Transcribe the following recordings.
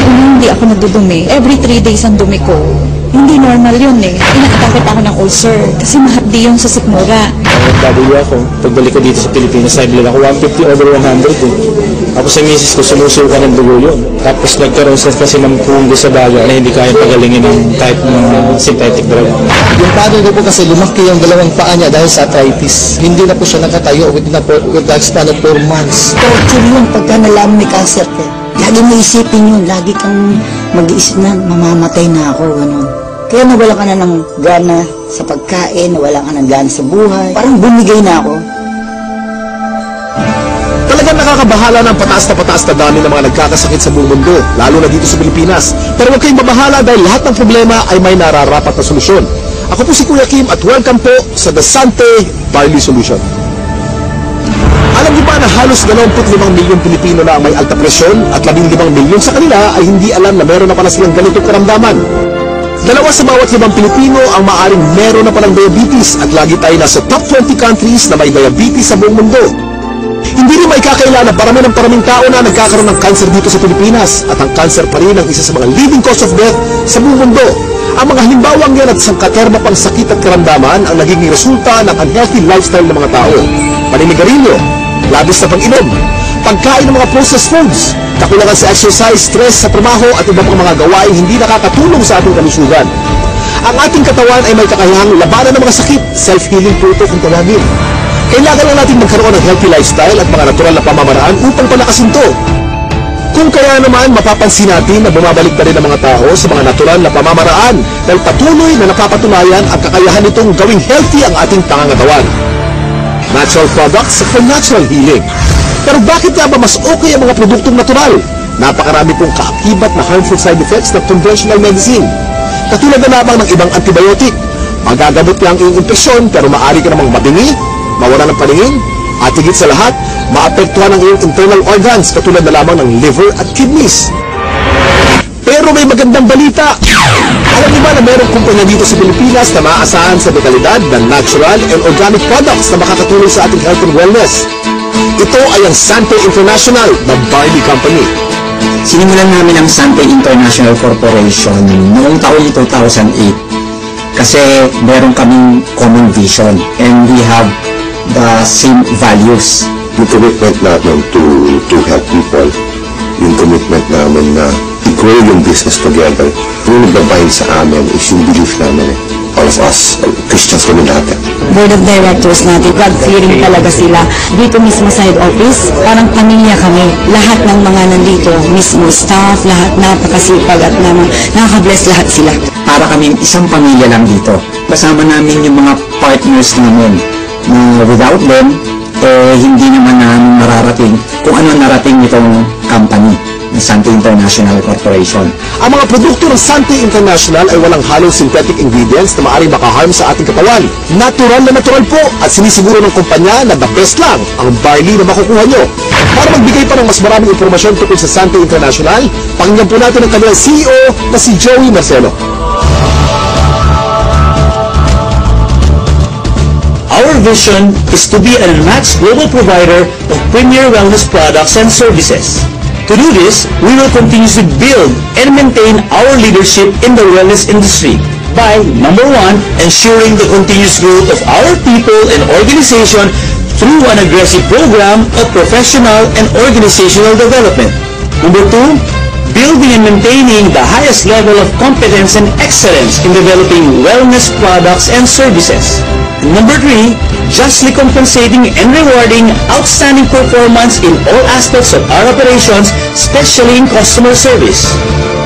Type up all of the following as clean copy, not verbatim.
Hindi ako nadudumi. Every 3 days ang dumi ko. Hindi normal yun eh. Inaatakot ako ng ulcer kasi mahapdi yun sa sikmura. Nagbabulo ako. Pagbalik ko dito sa Pilipinas, nag-blood ako 150 over 100 eh. Tapos sa misis ko, sumusuka ng dugo yun. Tapos nagkaroon sa kasi ng fungo sa baga na hindi kaya pagalingin ng type ng synthetic drug. Yung father ko po kasi lumaki yung dalawang paa niya dahil sa arthritis. Hindi na po siya nakatayo with the span of 4 months. Torture yun pagka nalaman may cancer ka. Lagi mo isipin yun, lagi kang mag-iisip na mamamatay na ako, gano'n. Kaya nawala ka na ng gana sa pagkain, nawala ka ng gana sa buhay. Parang bumigay na ako. Talagang nakakabahala ng pataas na dami ng mga nagkakasakit sa buong mundo, lalo na dito sa Pilipinas. Pero huwag kayong mabahala dahil lahat ng problema ay may nararapat na solusyon. Ako po si Kuya Kim at welcome po sa The Sante Barley Solution. Alam niyo ba na halos 25 milyong Pilipino na ang may alta presyon at 15 milyon sa kanila ay hindi alam na meron na pala silang ganitong karamdaman? 2 sa bawat 5 Pilipino ang maaaring meron na palang diabetes at lagi tayo nasa top 20 countries na may diabetes sa buong mundo. Hindi rin may kakaila na paraming tao na nagkakaroon ng cancer dito sa Pilipinas at ang cancer pa rin ang isa sa mga leading cause of death sa buong mundo. Ang mga halimbawang yan at sangkaterma pang sakit at karamdaman ang nagiging resulta ng unhealthy lifestyle ng mga tao. Paninigarilyo, labis na pang-inom, pagkain ng mga processed foods, kakulangan sa exercise, stress sa trabaho at iba pang mga gawain hindi nakakatulong sa ating kalusugan. Ang ating katawan ay may kakayahang labanan ng mga sakit, self-healing po ito kung tawagin. Kailangan lang natin magkaroon ng healthy lifestyle at mga natural na pamamaraan upang palakasin ito. Kung kaya naman, mapapansin natin na bumabalik pa rin ang mga tao sa mga natural na pamamaraan dahil patuloy na napapatunayan ang kakayahan nitong gawing healthy ang ating pangangatawan. Natural products for natural healing. Pero bakit nga ba mas okay ang mga produktong natural? Napakarami pong kaakibat na harmful side effects ng conventional medicine. Katulad na lamang ng ibang antibiotic. Magagamot lang ang iyong infeksyon pero maaari ka namang mabingi, mawala ng paningin, at higit sa lahat, maapektuhan ang iyong internal organs katulad na lamang ng liver at kidneys. Pero may magandang balita. Alam niyo ba na mayroong kumpanya dito sa Pilipinas na maaasahan sa dekalidad ng natural and organic products na makakatulong sa ating health and wellness? Ito ay ang Sante International, the barley company. Sinimulan namin ang Sante International Corporation noong taong 2008 kasi meron kaming common vision and we have the same values. Yung commitment namin to help people, yung commitment namin na i-grow yung business together, yung nagbabind sa amin is yung belief namin all of us, Christians kami lahat. Board of directors natin, God-fearing talaga sila. Dito mismo sa head office, parang pamilya kami. Lahat ng mga nandito, mismo staff, lahat napakasipag at nakaka-bless lahat sila. Para kaming isang pamilya lang dito. Kasama namin yung mga partners namin na without them, hindi naman namin nararating kung ano narating nitong company ng Sante International Corporation. Ang mga produkto ng Sante International ay walang halong synthetic ingredients na maaaring makaharm sa ating katawan. Natural na natural po at sinisiguro ng kumpanya na the best lang ang barley na makukuha nyo. Para magbigay pa ng mas maraming impormasyon tungkol sa Sante International, pakinggan po natin ang kanilang CEO na si Joey Marcelo. Our vision is to be an unmatched global provider of premier wellness products and services. To do this, we will continuously build and maintain our leadership in the wellness industry by, number 1, ensuring the continuous growth of our people and organization through an aggressive program of professional and organizational development. Number 2, building and maintaining the highest level of competence and excellence in developing wellness products and services. And number 3, justly compensating and rewarding outstanding performance in all aspects of our operations, especially in customer service.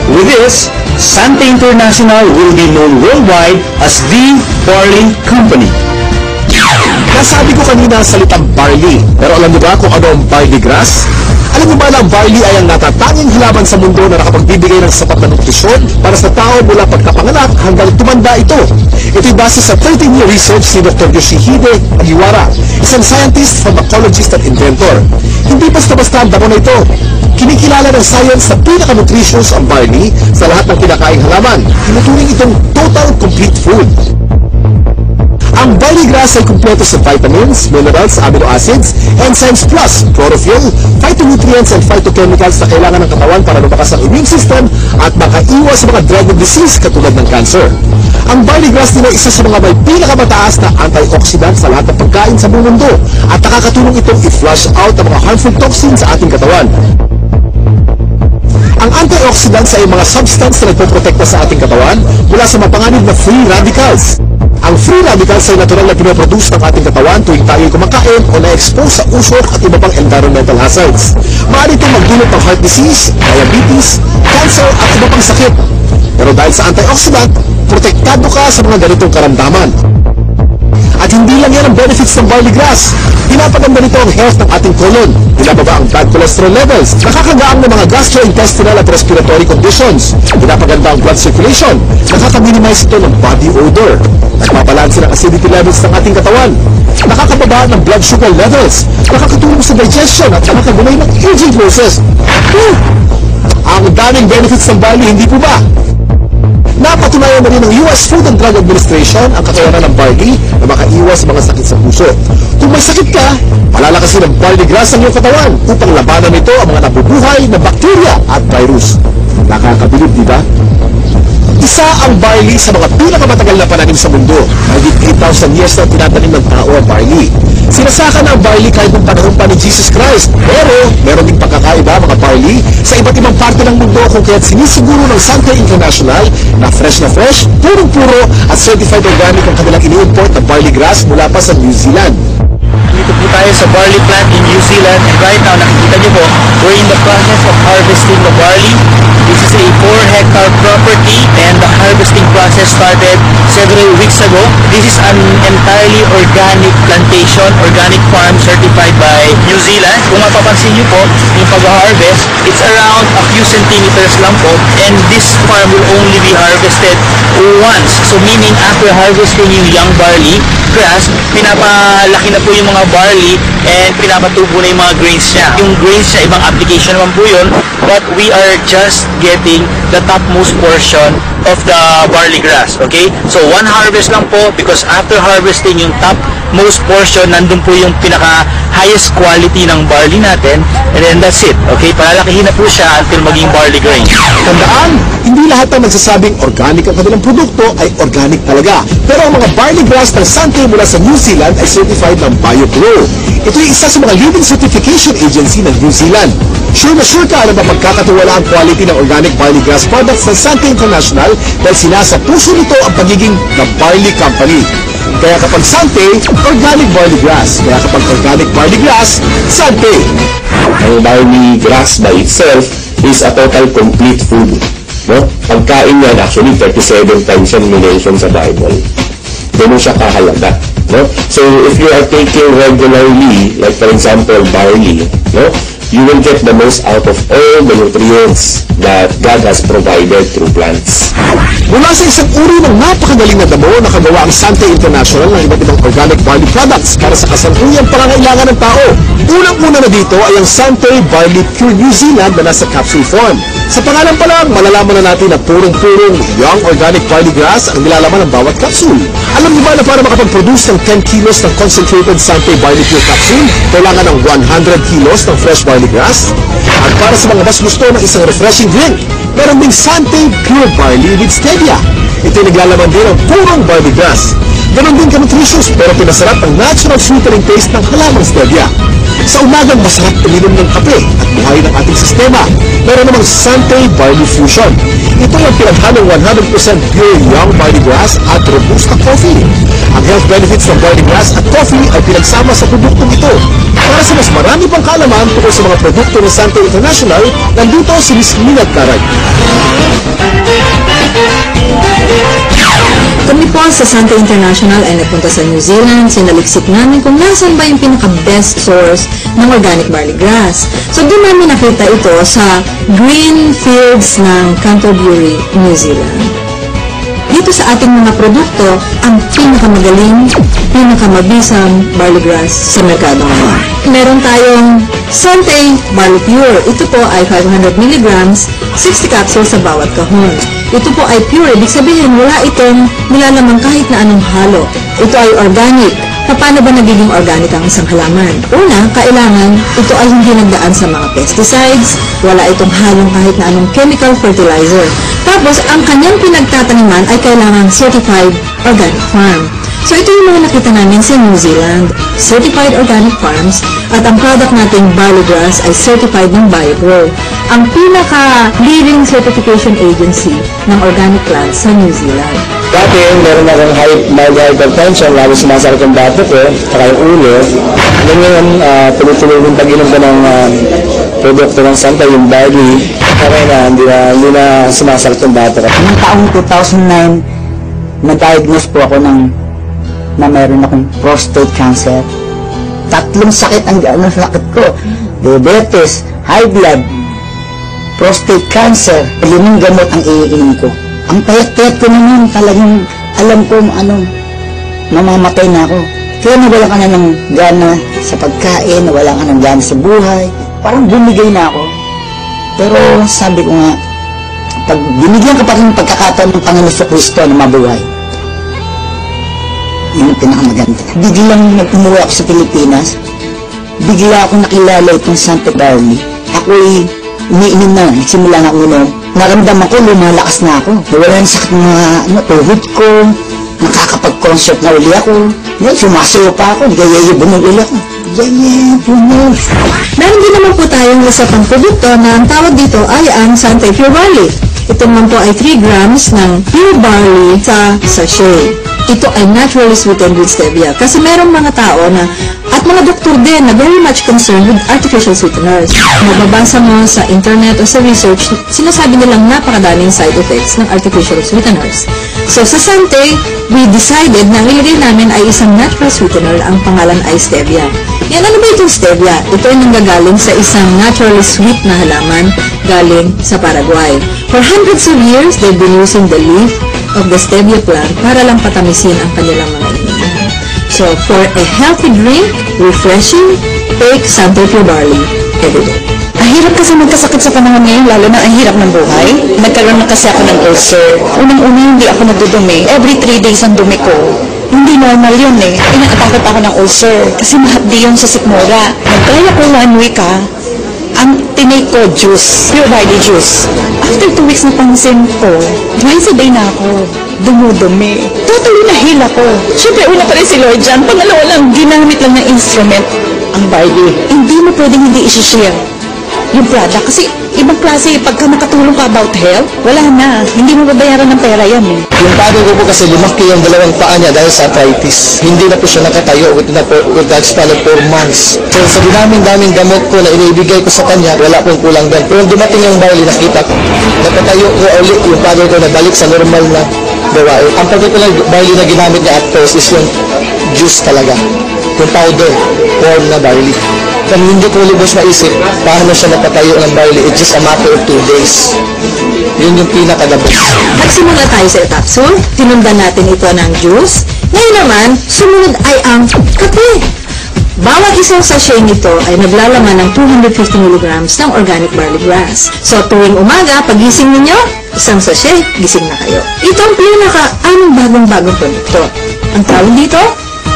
With this, Sante International will be known worldwide as the Barley Company. Nasabi ko kanina ang salitang barley, pero alam niyo ba kung ano ang barley grass? Alam niyo ba na ang barley ay ang natatanging halaman sa mundo na nakapagbibigay ng sapat na nutrisyon para sa tao mula pagkapanganak hanggang tumanda ito? Ito'y base sa 13-year research ni Dr. Yoshihide Agiwara, isang scientist, pharmacologist at inventor. Hindi basta-basta ang damo na ito. Kinikilala ng science na pinaka-nutritious ang barley sa lahat ng kinakaing halaman. Tinuturing itong total complete food. Ang barley grass ay kumpleto sa vitamins, minerals, amino acids, enzymes plus chlorophyll, phytonutrients and phytochemicals na kailangan ng katawan para lumakas ang immune system at makaiwas sa mga dreaded disease katulad ng cancer. Ang barley grass din ay isa sa mga may pinakamataas na antioxidant sa lahat ng pagkain sa buong mundo at nakakatulong itong i-flush out ang mga harmful toxins sa ating katawan. Ang antioxidants ay mga substance na nagpoprotekta sa ating katawan mula sa mapanganib na free radicals. Ang free radicals ay natural na pinoproduce ng ating katawan tuwing tayo'y kumakain o na-expose sa usok at iba pang environmental hazards. Maaari itong magdulot ng heart disease, diabetes, cancer at iba pang sakit. Pero dahil sa antioxidant, protektado ka sa mga ganitong karamdaman. At hindi lang yan ang benefits ng barley grass. Pinapaganda nito ang health ng ating colon. Pinababa ang bad cholesterol levels. Nakakagaang ng mga gastrointestinal at respiratory conditions. Pinapaganda ang blood circulation. Nakaka-minimize ito ng body odor. Nagpapalansin ang acidity levels ng ating katawan. Nakakababa ng blood sugar levels. Nakakatulong sa digestion at nakakagulay ng aging process. Ang daming benefits ng barley, hindi po ba? Napatunayan na rin ng US Food and Drug Administration ang kakayanan ng barley na makaiwas sa mga sakit sa puso. Kung may sakit ka, palalakasin ng barley grass ang iyong katawan upang labanan nito ang mga nabubuhay na bakterya at virus. Nakakabilib, di ba? Isa ang barley sa mga pinakamatagal na pananim sa mundo. Mahigit 8,000 years na tinatanim ng tao ang barley. Sinasaka na ang barley kahit ng panahon pa ni Jesus Christ. Pero meron ding pagkakaiba mga barley sa iba't ibang parte ng mundo kung kaya't sinisiguro ng Sante International na fresh, purong-puro at certified organic ang kanilang ini-import na barley grass mula pa sa New Zealand. Dito po tayo sa barley plant in New Zealand, and right now nakikita niyo po, we're in the process of harvesting the barley. This is a 4-hectare property and the harvesting process started several weeks ago. This is an entirely organic plantation, organic farm certified by New Zealand. Kung mapapansin niyo po, yung pag-harvest, it's around a few centimeters lang po, and this farm will only be harvested once. So meaning after harvesting yung young barley grass, pinapalaki na po yung mga barley and pinapatubo na yung mga grains niya. Yung grains niya, ibang application naman po yun, but we are just getting the topmost portion of the barley grass, okay? So one harvest lang po because after harvesting yung topmost portion, nandun po yung pinaka highest quality ng barley natin, and then that's it, okay? Palalakihin na po siya until maging barley grain. Tandaan, hindi lahat ng nagsasabing organic ang kanilang produkto ay organic talaga. Pero ang mga barley grass ng Sante mula sa New Zealand ay certified ng BioPro. Ito ay isa sa mga leading certification agency ng New Zealand. Sure na sure ka na mapagkakatiwala ang quality ng organic barley grass products ng Sante International dahil sinasa puso nito ang pagiging The Barley Company. Kaya kapag Sante, organic barley grass. Kaya kapag organic barley grass, Sante. Ang barley grass by itself is a total complete food. No? Pagkain yan, actually 37 times yan minention sa Bible. Ganun siya kahalaga. No? So if you are taking regularly, like for example barley, no, you will get the most out of all the nutrients that God has provided through plants. Mula sa isang uri ng napakagaling na damo, nakagawa ang Sante International ng iba't ibang organic barley products para sa kasalukuyang pangangailangan ng tao. Unang-una na dito ay ang Sante Barley Pure New Zealand na nasa capsule form. Sa pangalan pa lang, malalaman na natin na purong-purong young organic barley grass ang nilalaman ng bawat capsule. Alam niyo ba na para makapag-produce ng 10 kilos ng concentrated Sante Barley Pure capsule, kailangan ng 100 kilos ng fresh barley grass? At para sa mga mas gusto ng isang refreshing drink, meron ding Sante Pure Barley with Stevia. Ito'y naglalaman din ng purong barley grass. Ganon din ka-nutritious pero pinasarap ang natural sweetening taste ng halamang Stevia. Sa umagang masarap uminom ng kape at buhay ng ating sistema. Meron namang Sante Barley Fusion. Ito ang pinaghalong 100% pure young barley grass at robusta coffee. Ang health benefits ng barley grass at coffee ay pinagsama sa produktong ito. Para sa mas marami pang kaalaman tungkol sa mga produkto ng Sante International, nandito si Ms. Minad Tarag. Kami po sa Sante International ay nagpunta sa New Zealand. Sinaliksik namin kung nasan ba yung pinaka-best source ng organic barley grass. So doon namin nakita ito sa green fields ng Canterbury, New Zealand. Dito sa ating mga produkto, ang pinakamagaling, pinakamabisang barley grass sa merkado ngayon. Meron tayong Sante Barley Pure. Ito po ay 500 mg, 60 capsules sa bawat kahon. Ito po ay pure, ibig sabihin wala itong nilalamang kahit na anong halo. Ito ay organic. Paano ba nagiging organic ang isang halaman? Una, kailangan ito ay hindi nagdaan sa mga pesticides, wala itong halong kahit na anong chemical fertilizer. Tapos, ang kanyang pinagtataniman ay kailangan certified organic farm. So, ito yung mga nakita namin sa New Zealand, certified organic farms, at ang product nating barley grass ay certified ng BioGrow, ang pinaka-leading certification agency ng organic plants sa New Zealand. Dati, meron akong mild hypertension, lalo sumasakit ang bato ko, saka yung ulo. Ngayon, tuloy-tuloy yung pag-inom ko ng produkto ng Santa, yung barley. Okay na, hindi na sumasakit ang bato ko. Noong taong 2009, na-diagnose po ako na meron akong prostate cancer. 3 sakit ang sakit ko. Diabetes, high blood, prostate cancer. 5 gamot ang iinom ko. Ang payat-payat ko naman, talagang alam ko mamamatay na ako. Kaya nawala ka na ng gana sa pagkain, nawala ka ng gana sa buhay. Parang bumigay na ako. Pero sabi ko nga, pag binigyan ka pa rin pagkakataon ng Panginoon sa Kristo na mabuhay, yun ang pinakamaganda. Biglang nag-umuwi ako sa Pilipinas, bigla akong nakilala itong Santa Barley. Ako'y umiinom na, simula na akong uminom. Naramdaman ko, lumalakas na ako. Wala na sakit mga tuhod ko, nakakapag-concert na uli ako. Sumasayo pa ako, nagayayabunod uli ako. Yayabunod. Meron din naman po tayong isa pang produkto na ang tawag dito ay ang Santa Pure Barley. Ito naman po ay 3 grams ng pure barley sa sachet. Ito ay naturally sweetened with stevia. Kasi merong mga tao na, at mga doktor din na very much concerned with artificial sweeteners. Mababasa mo sa internet o sa research, sinasabi nilang napakadaming side effects ng artificial sweeteners. So sa Sante, we decided na ang ilagay namin ay isang natural sweetener, ang pangalan ay stevia. Yan, ano ba itong stevia? Ito ay nanggagaling sa isang naturally sweet na halaman galing sa Paraguay. For hundreds of years, they've been using the leaf of the stevia plant para lang patamisin ang kanilang mga inuman. So, for a healthy drink, refreshing, take Santa Pure Barley every day. Ang hirap kasi magkasakit sa panahon ngayon, lalo na ang hirap ng buhay. Nagkaroon na kasi ako ng ulcer. Unang-una hindi ako nagdudumi. Every 3 days ang dumi ko. Hindi normal yun eh. Inaatakot ako ng ulcer kasi mahapdi yun sa sikmura. Nag-try ako 1 week ang tinake ko juice, pure barley juice. After 2 weeks na pansin ko, twice a day na ako dumudumi. Totally nahil ako. Siyempre, una pa rin si Lord dyan. Pangalawa lang, ginamit lang ng instrument ang barley. Hindi mo pwedeng hindi isi-share yung product. Kasi ibang klase, pagka nakatulong ka about health, wala na. Hindi mo babayaran ng pera yan eh. Yung pagod ko po kasi lumaki yung 2 paa niya dahil sa arthritis. Hindi na po siya nakatayo with that span of 4 months. So sa daming gamot ko na inibigay ko sa kanya, wala pong kulang din. Pero dumating yung barley, nakita ko, napatayo ko ulit yung pagod ko na balik sa normal na gawain. Ang particular barley na ginamit niya at first is yung juice talaga. Yung powder, form na barley. Kung hindi ko lubos maisip, paano siya napatayo ng barley, it's just a matter of 2 days. Yun yung pinakadabos. Nagsimula tayo sa capsule, tinundan natin ito ng juice. Ngayon naman, sumunod ay ang kape. Bawat isang sachet nito ay naglalaman ng 250 mg ng organic barley grass. So tuwing umaga, pagising ninyo, isang sachet, gising na kayo. Ito ang pinaka-aming bagong-bagong produkto. Ang tawag dito,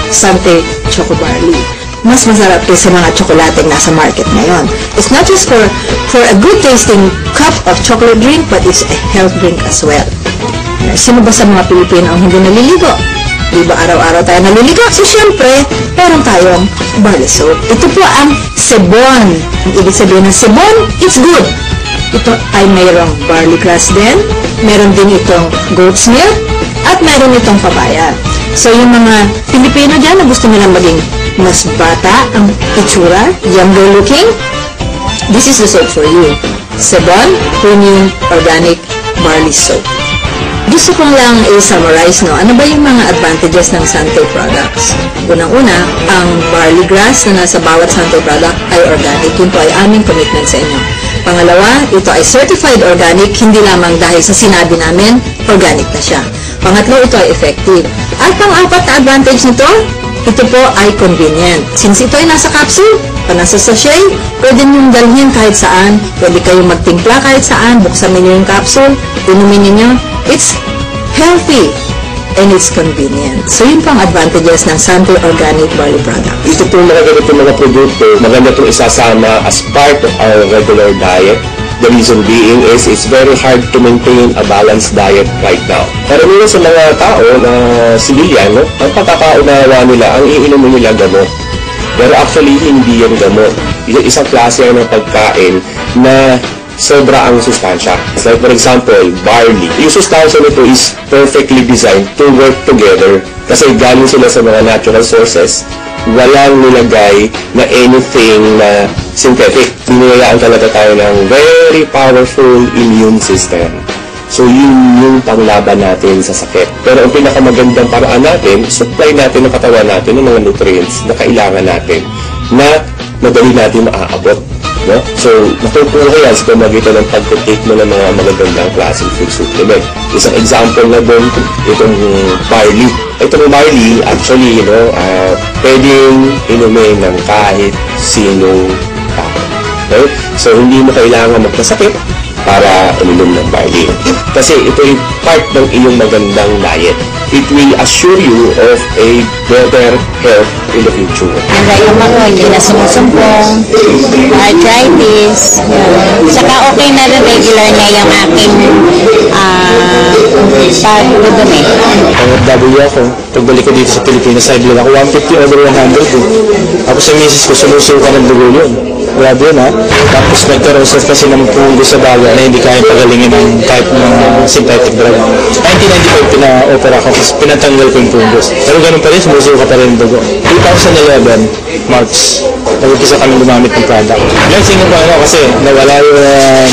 Sante Choco Barley. Mas masarap ito sa mga tsokolateng nasa market ngayon. It's not just for a good tasting cup of chocolate drink, but it's a health drink as well. Sino ba sa mga Pilipino ang hindi naliligo? Di ba araw-araw tayo naliligo? So syempre, meron tayong barley soap. Ito po ang sebon. Ang ibig sabihin ng sebon, it's good. Ito ay mayroong barley grass din, meron din itong goat's milk, at meron itong papaya. So yung mga Pilipino dyan na gusto nilang maging mas bata ang itsura, younger looking, this is the soap for you. Sebon Premium Organic Barley Soap. Gusto kong lang i-summarize, no? Ano ba yung mga advantages ng Sante products? Unang-una, ang barley grass na nasa bawat Sante product ay organic. Yun po ay aming commitment sa inyo. Pangalawa, ito ay certified organic, hindi lamang dahil sa sinabi namin, organic na siya. Pangatlo, ito ay effective. At pang-apat na advantage nito, ito po ay convenient. Since ito ay nasa capsule, nasa sachet, pwede niyong dalhin kahit saan. Pwede kayong magtimpla kahit saan. Buksan niyo yung capsule, inumin niyo. It's healthy and it's convenient. So yun pang advantages ng Sante Organic Barley Product. Ito po mga ganito mga produkto, maganda itong isasama as part of our regular diet. The reason being is it's very hard to maintain a balanced diet right now. Karamihan sa mga tao na civilian, no, ang pagkakaunawa nila, ang iinumin nila gamot. Pero actually, hindi yan gamot. Isang klase ng pagkain na sobra ang sustansya. Like for example, barley. Yung sustansya nito is perfectly designed to work together kasi galing sila sa mga natural sources. Walang nilagay na anything na synthetic. Binayaan talaga tayo ng very powerful immune system. So yun yung panglaban natin sa sakit. Pero ang pinakamagandang paraan natin, supply natin ng katawan natin ng mga nutrients na kailangan natin na madali natin maaabot. No? So natutuwa yan sa pamagitan ng pag-take mo ng mga magagandang klaseng food supplement. Isang example na doon, itong barley. Itong barley, actually, pwedeng inumin ng kahit sinong tao. Okay? So hindi mo kailangan magkasakit para uminom ng barley. Kasi ito ay part ng iyong magandang diet. It will assure you of a better health in the future. Yung mga hindi na sumusumpong, arthritis, saka okay na rin regular na yung aking pagdudumi. Pang-W ako, pagbalik ko dito sa Pilipinas, side blood ako, 150 over 100 eh. Tapos sa misis ko, sumusuka ng dugo yun. Grabe yun ha. Tapos nagkaroon kasi ng pungo sa baga na hindi kaya pagalingin ng type ng synthetic drug. 1995 pina-opera ko kasi pinatanggal ko yung pungos. Pero ganun pa rin, sumusuka pa rin yung dugo. 2011, March, nag-upisa kami gumamit ng product. Yan, singin ko kasi nawala yung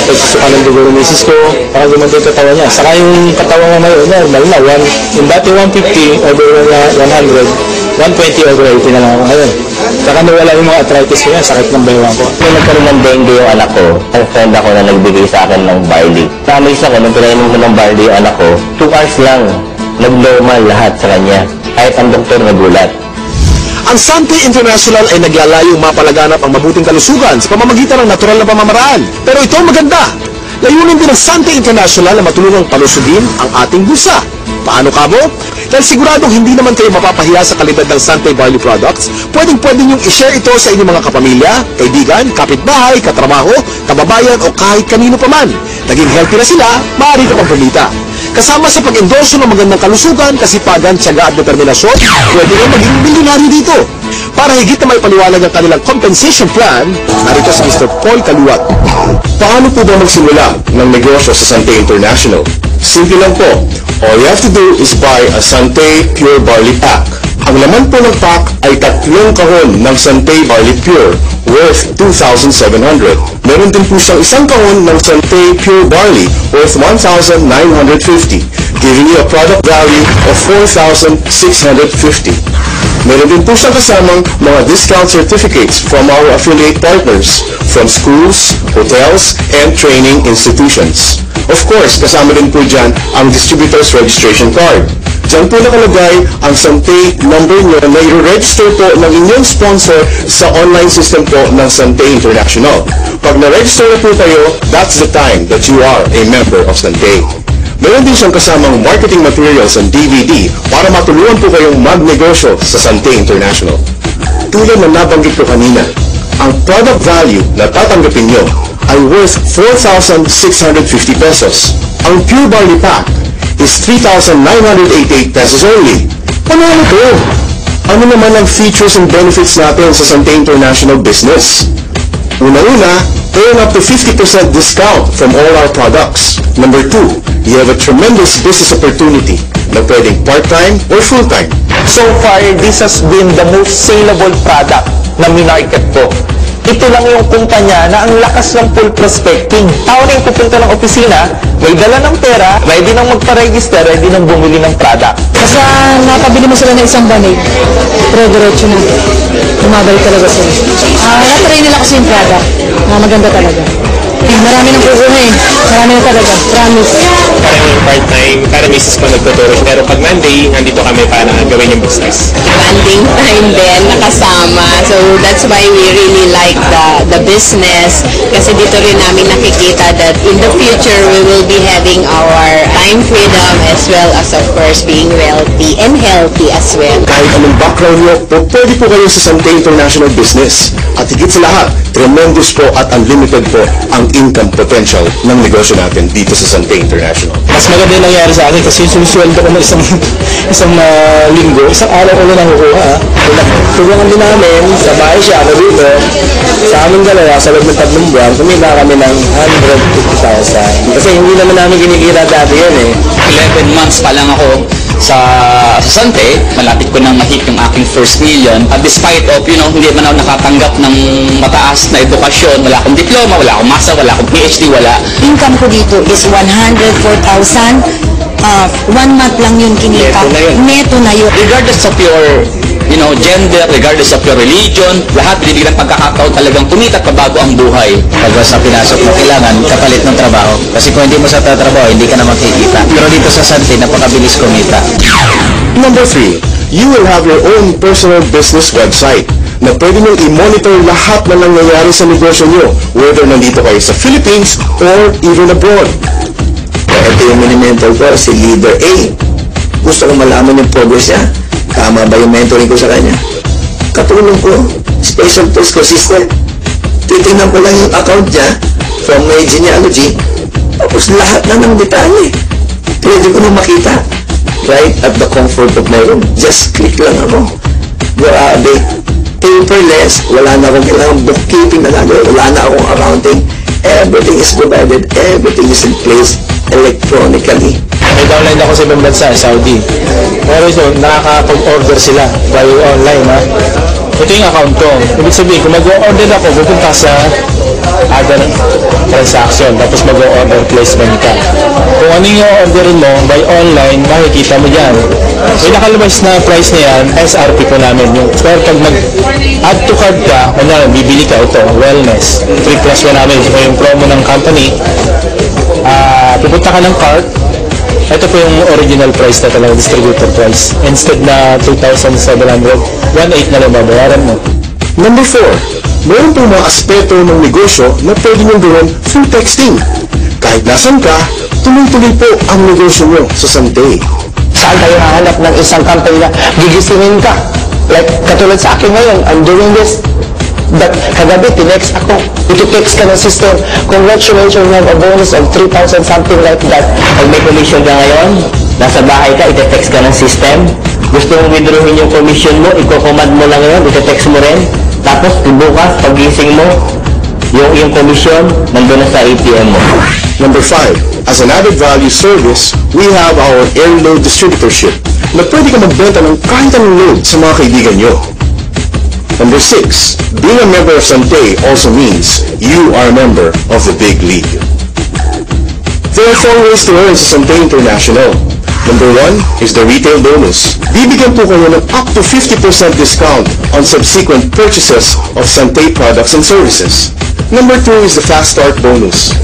pagsusuka ng dugo ng misis ko, baka gumanda yung katawan niya. Saka yung katawan mo ngayon, normal na, yung dati 150 over 100, 120 over 80 na lang ako ngayon. Saka nawala yung mga arthritis ko yan, sakit ng baywang ko. Nung nagkaroon ng dengue yung anak ko, ang friend ako na nagbigay sa akin ng barley. Namis ako, nung pinainom ko ng barley yung anak ko, 2 hours lang, nag-normal lahat sa kanya. Kahit ang doktor nagulat. Ang Sante International ay naglalayong mapalaganap ang mabuting kalusugan sa pamamagitan ng natural na pamamaraan. Pero ito maganda. Layunin din ng Sante International na matulungang palusugin ang ating bulsa. Paano kamo? Dahil siguradong hindi naman kayo mapapahiya sa kalidad ng Sante Barley Products, pwedeng-pwede niyong i-share ito sa inyong mga kapamilya, kaibigan, kapitbahay, katrabaho, kababayan o kahit kanino pa man. Naging healthy na sila, maaari ka pang pumita. Kasama sa pag-endorso ng magandang kalusugan, kasipagan, tiyaga at determinasyon, pwede rin maging milyonaryo dito. Para higit na may paliwanag ang kanilang compensation plan, narito si Mr. Paul Kaluwat. Paano po ba magsimula ng negosyo sa Sante International? Simple lang po. All you have to do is buy a Sante Pure Barley Pack. Ang laman po ng pack ay 3 kahon ng Sante Barley Pure worth 2,700. Meron din po siyang 1 kahon ng Sante Pure Barley worth 1,950, giving you a product value of 4,650. Meron din po siyang kasamang mga discount certificates from our affiliate partners from schools, hotels, and training institutions. Of course, kasama din po dyan ang distributor's registration card. Diyan po nakalagay ang Sante number nyo na i-register po ng inyong sponsor sa online system po ng Sante International. Pag na-register na po kayo, that's the time that you are a member of Sante. Meron din siyang kasamang marketing materials and DVD para matulungan po kayong magnegosyo sa Sante International. Tulad na nabanggit ko kanina, ang product value na tatanggapin nyo ay worth 4,650 pesos. Ang Pure Barley Pack is 3,988 pesos only. Ano ito? Ano naman ang features and benefits natin sa Sante International business? Una-una, earn up to 50% discount from all our products. Number 2, you have a tremendous business opportunity na pwedeng part-time or full-time. So far, this has been the most saleable product na minarket ko. Ito lang yung kumpanya na ang lakas ng full prospecting. Tao na yung pupunta ng opisina, may dala ng pera, ready nang magpa-register, ready nang bumili ng product. Basta nakabili mo sila ng isang banig, diretso na. Bumabalik talaga sila. Na-try nila kasi yung product. Maganda talaga. Marami nang kukuha eh. Marami na talaga. Promise. Parang part-time, para misis ko nagtuturo. Pero pag Monday, nandito kami para gawin yung business. Banding time din nakasama. So that's why we really like the business kasi dito rin namin nakikita that in the future we will be having our time freedom as well as of course being wealthy and healthy as well. Kahit anong background nyo, pwede po kayo sa Sante International Business. At higit sa lahat, tremendous po at unlimited po ang income potential ng negosyo natin dito sa Sante International. Mas maganda yung nangyari sa akin kasi sumusweldo ko na isang linggo, isang araw ko na nakukuha. Tulungan din namin, sa bahay siya, ako dito, sa aming dalawa, sa loob ng 3 buwan, kumita kami ng 150,000. Kasi hindi naman namin kinikita dati yun eh. 11 months pa lang ako sa Sante, malapit ko nang ma-hit yung aking first million. At despite of, hindi man ako nakatanggap ng mataas na edukasyon, wala akong diploma, wala akong master, wala akong PhD, wala. Income ko dito is 104,000. 1 month lang yun kinita. Neto na yun. Regardless of your gender, regardless of your religion, lahat binibigyan ng pagkakataon talagang kumita pabago ang buhay. Pag sa pinasok mo, kailangan kapalit ng trabaho. Kasi kung hindi mo sa trabaho, hindi ka na makikita. Pero dito sa Sante, napakabilis kumita. Number 3, you will have your own personal business website na pwede nyo i-monitor lahat na nangyayari sa negosyo nyo, whether nandito kayo sa Philippines or even abroad. Ito yung mini-mentor ko, si Leader A. Gusto kong malaman yung progress niya. Tama ba yung mentoring ko sa kanya? Katulong ko, special tools ko system. Titingnan ko lang yung account niya from my genealogy. Tapos lahat na ng detalye. Pwede ko na makita. Right at the comfort of my room. Just click lang ako. Grabe. Paperless. Wala na akong kailangan bookkeeping na gagawin. Wala na akong accounting. Everything is provided. Everything is in place electronically. May downline ako sa ibang bansa, Saudi. Pero ito, nakakapag-order sila by online, ha? Ito yung account ko. Ibig sabihin, kung mag-order ako, pupunta sa other transaction, tapos mag-order placement ka. Kung ano yung orderin mo by online, makikita mo dyan. May nakalabas na price na yan, SRP po namin. Pero pag mag-add to cart ka, kanya, bibili ka ito, wellness. 3+1 namin, ito yung promo ng company. Pupunta ka ng cart, ito po yung original price na talaga, distributor price. Instead na 2,700, 1,800 na lang babayaran mo. Number 4, meron po mga aspeto ng negosyo na pwede nyo gawin through texting. Kahit nasan ka, tuloy-tuloy po ang negosyo nyo sa Sante. Saan tayo hahanap ng isang company na gigisingin ka? Like, katulad sa akin ngayon, I'm doing this. But kagabi, tinext ako. Ito-text ka ng system. Congratulations, you have a bonus of 3,000, something like that. Pag may commission ka ngayon, nasa bahay ka, ite-text ka ng system. Gusto mong withdrawin yung commission mo, i-command mo lang ngayon, ite-text mo rin. Tapos, bukas, pag-gising mo, yung commission, nandun na sa ATM mo. Number 5, as an added value service, we have our air load distributorship na pwede ka magbenta ng kahit anong load sa mga kaibigan nyo. Number 6, being a member of Sante also means you are a member of the big league. There are 4 ways to earn sa Sante International. Number 1 is the retail bonus. Bibigyan po kayo ng up to 50% discount on subsequent purchases of Sante products and services. Number 2 is the fast start bonus.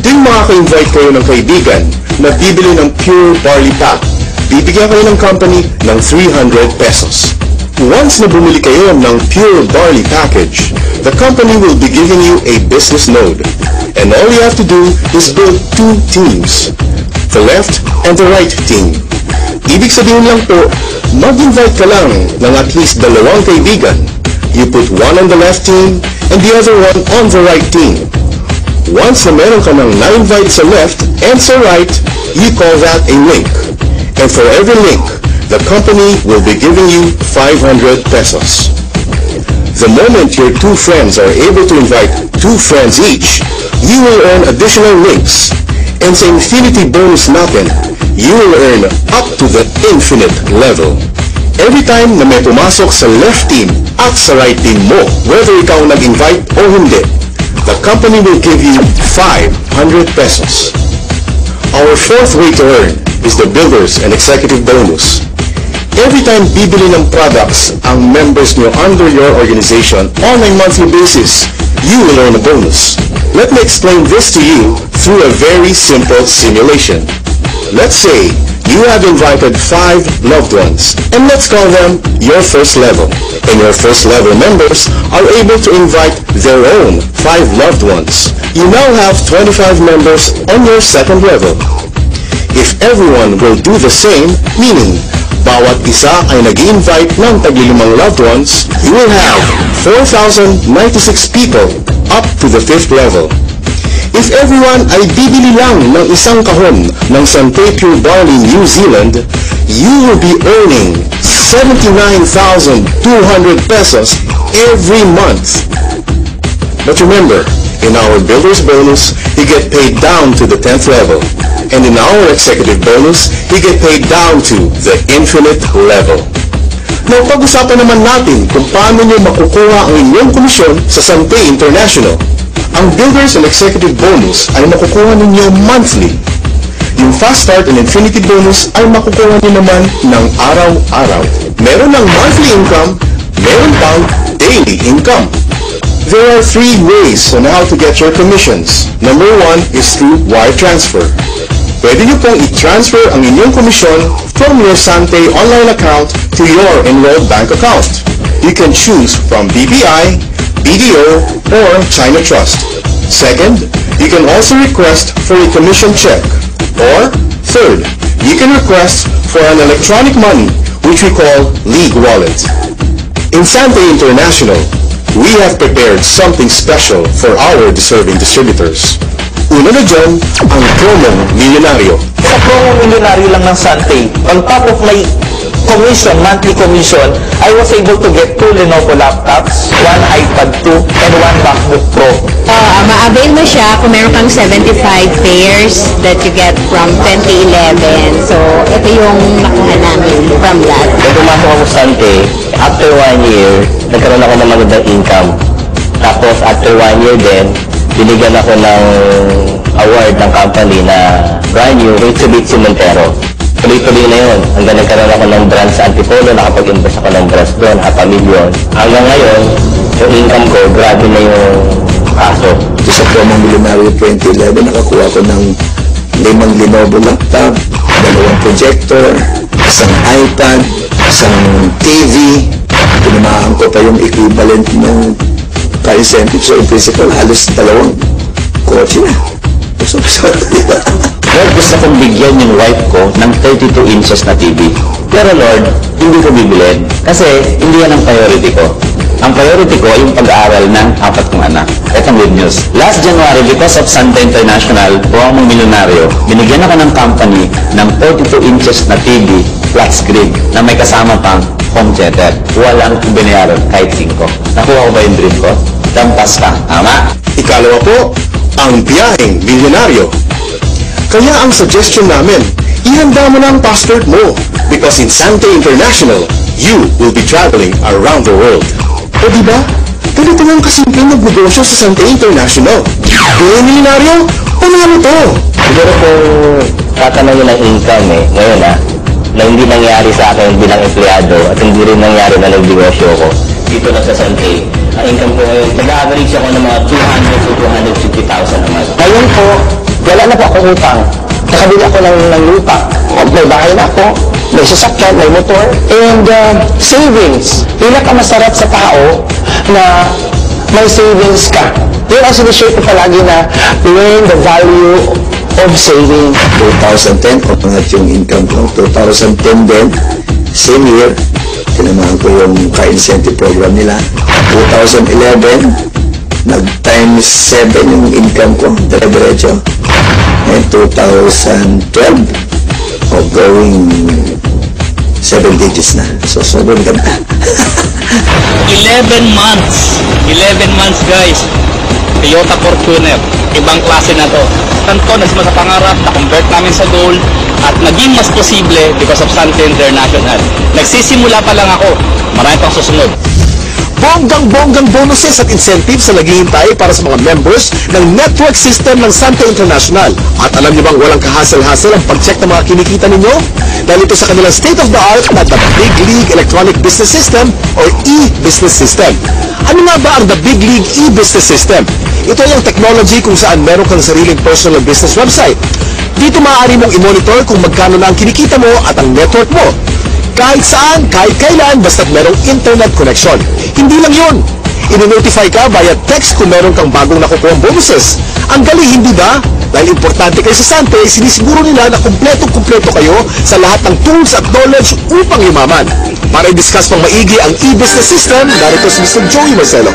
Din makaka-invite kayo ng kaibigan na bibili ng pure barley pack. Bibigyan kayo ng company ng 300 pesos. Once na bumili kayo ng pure barley package, the company will be giving you a business node. And all you have to do is build 2 teams, the left and the right team. Ibig sabihin lang po, mag-invite ka lang ng at least 2 kaibigan. You put one on the left team and the other one on the right team. Once na meron ka ng na-invite sa left and sa right, you call that a link. And for every link, the company will be giving you 500 pesos. The moment your 2 friends are able to invite 2 friends each, you will earn additional links. And sa infinity bonus natin, you will earn up to the infinite level. Every time na may pumasok sa left team at sa right team mo, whether ikaw nag-invite o hindi, the company will give you 500 pesos. Our 4th way to earn is the Builders and Executive Bonus. Every time bibili ng products ang members nyo under your organization on a monthly basis, you will earn a bonus. Let me explain this to you through a very simple simulation. Let's say you have invited 5 loved ones, and let's call them your first level. And your first level members are able to invite their own 5 loved ones. You now have 25 members on your second level. If everyone will do the same, meaning bawat isa ay nag-invite ng tag-5 loved ones, you will have 4,096 people up to the 5th level. If everyone ay bibili lang ng isang kahon ng Sante Pure Barley New Zealand, you will be earning 79,200 pesos every month. But remember, in our builder's bonus, you get paid down to the 10th level. And in our executive bonus, you get paid down to the infinite level. Now, pag-usapan naman natin kung paano nyo makukuha ang inyong komisyon sa Sante International. Ang Builders and Executive Bonus ay makukuha ninyo monthly. Yung Fast Start and Infinity Bonus ay makukuha nyo naman ng araw-araw. Meron ng monthly income, meron pang daily income. There are 3 ways on how to get your commissions. Number 1 is through wire transfer. Pwede nyo pong i-transfer ang inyong komisyon from your Sante online account to your enrolled bank account. You can choose from BPI, BDO, or China Trust. Second, you can also request for a commission check. Or, third, you can request for an electronic money, which we call League Wallet. In Sante International, we have prepared something special for our deserving distributors. Una na dyan, ang promong milyonaryo. Sa promong milyonaryo lang ng Sante, on top of my commission, monthly commission, I was able to get 2 Lenovo laptops, 1 iPad 2, and 1 MacBook Pro. Ma-avail mo siya kung meron kang 75 pairs that you get from 2011. So, ito yung nakuha namin from that. Kung pumasok ako sa Sante, after 1 year, nagkaroon ako ng magandang income. Tapos, after 1 year din, binigyan ako ng award ng company na brand new Mitsubishi Montero. Tuloy-tuloy na yun. Hanggang nagkaroon ako ng brand sa Antipolo, nakapag-invest ako ng brands doon, 500,000. Hanggang ngayon, yung income ko, grabe na yung kaso. Ito sa promong milyonaryo 2011, nakakuha ko ng 5 Lenovo laptop, 2 projector, isang iPad, isang TV. Tinamaan ko pa yung equivalent ng ka-incentive. So, in principle, halos 2 kotse na. So, Lord, gusto kong bigyan yung wife ko ng 32 inches na TV. Pero Lord, hindi ko bibilin. Kasi hindi yan ang priority ko. Ang priority ko ay yung pag-aaral ng 4 kong anak. Ito ang good news. Last January, because of Sante International, promong milyonaryo, binigyan ako ng company ng 42 inches na TV flat screen na may kasama pang home theater. Walang binayaran kahit 5. Nakuha ko ba yung dream ko? Dampas ka. Tama? Ikalawa po, ang biyaheng milyonaryo. Kaya ang suggestion namin, ihanda mo na ang passport mo because in Sante International, you will be traveling around the world. O diba? Ganito lang kasimple magnegosyo sa Sante International. Biyaheng milyonaryo, ano to? Siguro kung tatanungin ng income ngayon na hindi nangyari sa akin bilang empleyado at hindi rin nangyari na nagnegosyo ko dito na sa Sante. Ang income ko ngayon, nag-average ako ng mga 200 to 250,000 naman. Ngayon po, wala na po akong utang. Nakabili ako ng lupa. May bahay na ako, may sasakyan, may motor, and savings. Pinakamasarap sa tao na may savings ka. Yun ang sinishare ko palagi na learn the value of saving. 2010, umangat yung income ko. 2010 din, same year, tinamaan ko yung ka-incentive program nila. 2011, nag-times 7 yung income ko, dire-diretso. And 2012, going 7 digits na. So, sobrang ganda. 11 months. 11 months, guys. Toyota Fortuner. Ibang klase na to. Tanto, nagsimula sa pangarap, na-convert namin sa goal, at naging mas posible because of Sante International. Nagsisimula pa lang ako. Marami pang susunod. bonggang bonuses at incentives sa naghihintay para sa mga members ng network system ng Sante International. At alam niyo bang walang kahasel-hasel ang pag-check ng mga kinikita ninyo? Dahil ito sa kanilang state-of-the-art na The Big League Electronic Business System or e-Business System. Ano nga ba ang The Big League e-Business System? Ito ay ang technology kung saan meron kang sariling personal business website. Dito maaari mong i-monitor kung magkano na ang kinikita mo at ang network mo. Kahit saan, kahit kailan, basta't merong internet connection. Hindi lang yun. I-notify ka via text kung meron kang bagong nakukuha bonuses. Ang galing, hindi ba? Dahil importante kayo sa Sante, sinisiguro nila na kumpletong-kumpleto kayo sa lahat ng tools at knowledge upang yumaman. Para i-discuss pang maigi ang e-business system, narito si Mr. Joey Marcelo.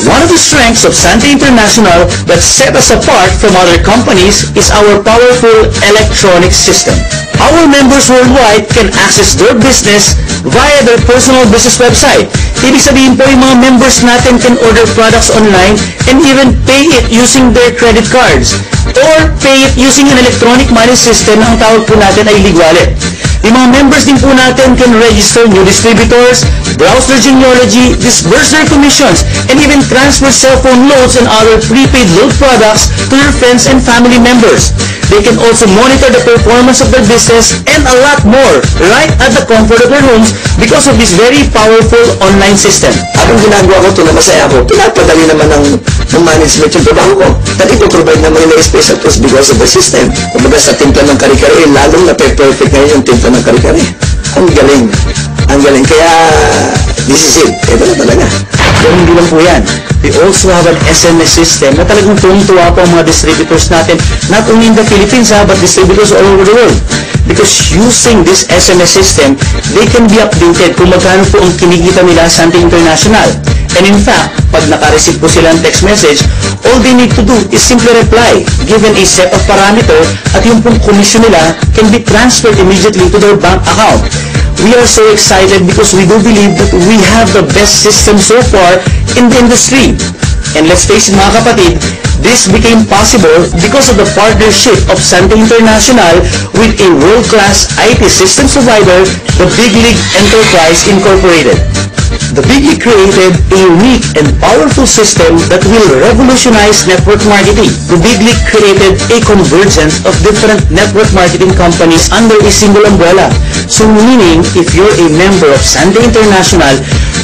One of the strengths of Sante International that set us apart from other companies is our powerful electronic system. Our members worldwide can access their business via their personal business website. Ibig sabihin po, yung mga members natin can order products online and even pay it using their credit cards or pay it using an electronic money system na ang tawag po natin ay Ligwallet. Yung mga members din po natin can register new distributors, browse their genealogy, disburse their commissions, and even transfer cell phone loads and other prepaid load products to their friends and family members. They can also monitor the performance of their business and a lot more right at the comfort of their homes because of this very powerful online system. Ang ginagawa ko ito na masaya ako, pinapadali naman ng management yung trabaho ko. Dahil ipoprovide naman nila special tools because of the system. Kumbaga sa timpla ng kare-kare, lalong na-perfect ngayon yung timpla ng kare-kare. Ang galing. Ang galing. Kaya, this is it. Ito na talaga. Pero hindi lang po yan. We also have an SMS system na talagang tuwang-tuwa po ang mga distributors natin, not only in the Philippines but distributors all over the world. Because using this SMS system, they can be updated kung magkano po ang kinikita nila sa Sante International. And in fact, pag naka-receive po sila ng text message, all they need to do is simply reply, given a set of parameter, at yung pong commission nila can be transferred immediately to their bank account. We are so excited because we do believe that we have the best system so far in the industry. And let's face it mga kapatid, this became possible because of the partnership of Sante International with a world-class IT systems provider, the Big League Enterprise Incorporated. The Big League created a unique and powerful system that will revolutionize network marketing. The Big League created a convergence of different network marketing companies under a single umbrella. So meaning, if you're a member of Sante International,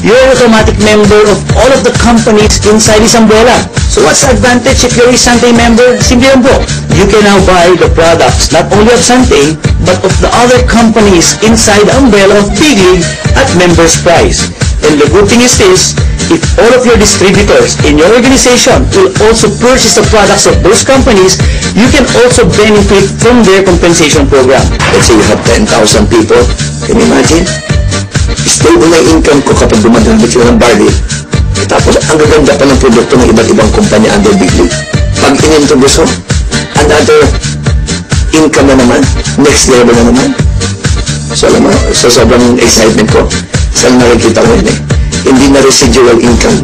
you're an automatic member of all of the companies inside this umbrella. So what's the advantage if you're a Sante member? Simple lang po. You can now buy the products not only of Sante, but of the other companies inside the umbrella of Big League at member's price. And the good thing is this, if all of your distributors in your organization will also purchase the products of those companies, you can also benefit from their compensation program. Let's say you have 10,000 people. Can you imagine? Stable na income ko kapag dumadamit sila ng barley. Tapos, ang gaganda pa ng produkto ng iba't ibang kumpanya under Big League. Pag inintroduce ko, another income na naman, next level na naman. So, alam mo, sa sobrang excitement ko, saan nakikita ko yun eh. Hindi na residual income.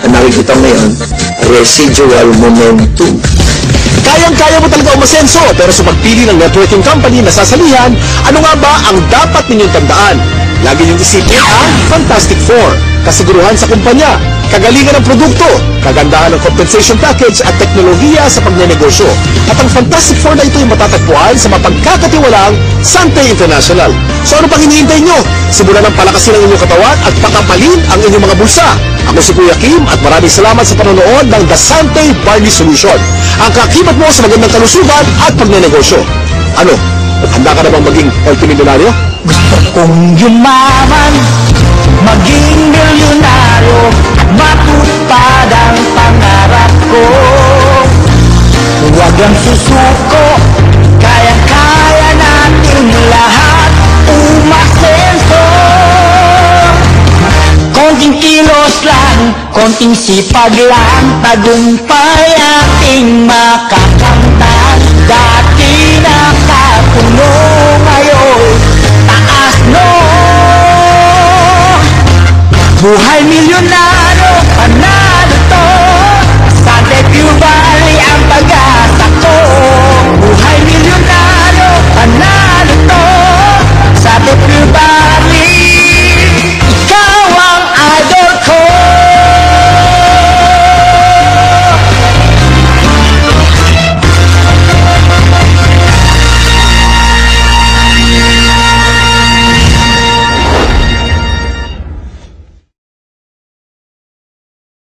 Ang nakikita ko ngayon, residual momentum. Kayang-kaya mo talaga umasenso, pero sa pagpili ng networking company na sasalihan, ano nga ba ang dapat ninyong tandaan? Lagi niyong isipin ang Fantastic Four. Kasiguruhan sa kumpanya, kagalingan ng produkto, kagandahan ng compensation package at teknolohiya sa pagnenegosyo. At ang Fantastic Four na ito ay matatagpuan sa mapagkakatiwalaang Sante International. So ano pang hinihintay nyo? Simulan ng palakasin ang inyong katawan at pakapalin ang inyong mga bulsa. Ako si Kuya Kim at maraming salamat sa panonood ng The Sante Barley Solution. Ang kakibat mo sa magandang kalusugan at pagnenegosyo. Ano? Handa ka na bang maging multimillionaryo? Gusto kong yumaman, maging milyonaryo, matupad ang pangarap ko. Huwag ang susuko, kaya-kaya natin lahat umasenso. Konting kilos lang, konting sipag lang, tagumpay ating makakamtan. Dati nakapuno, ngayon taas no. Buhay milyon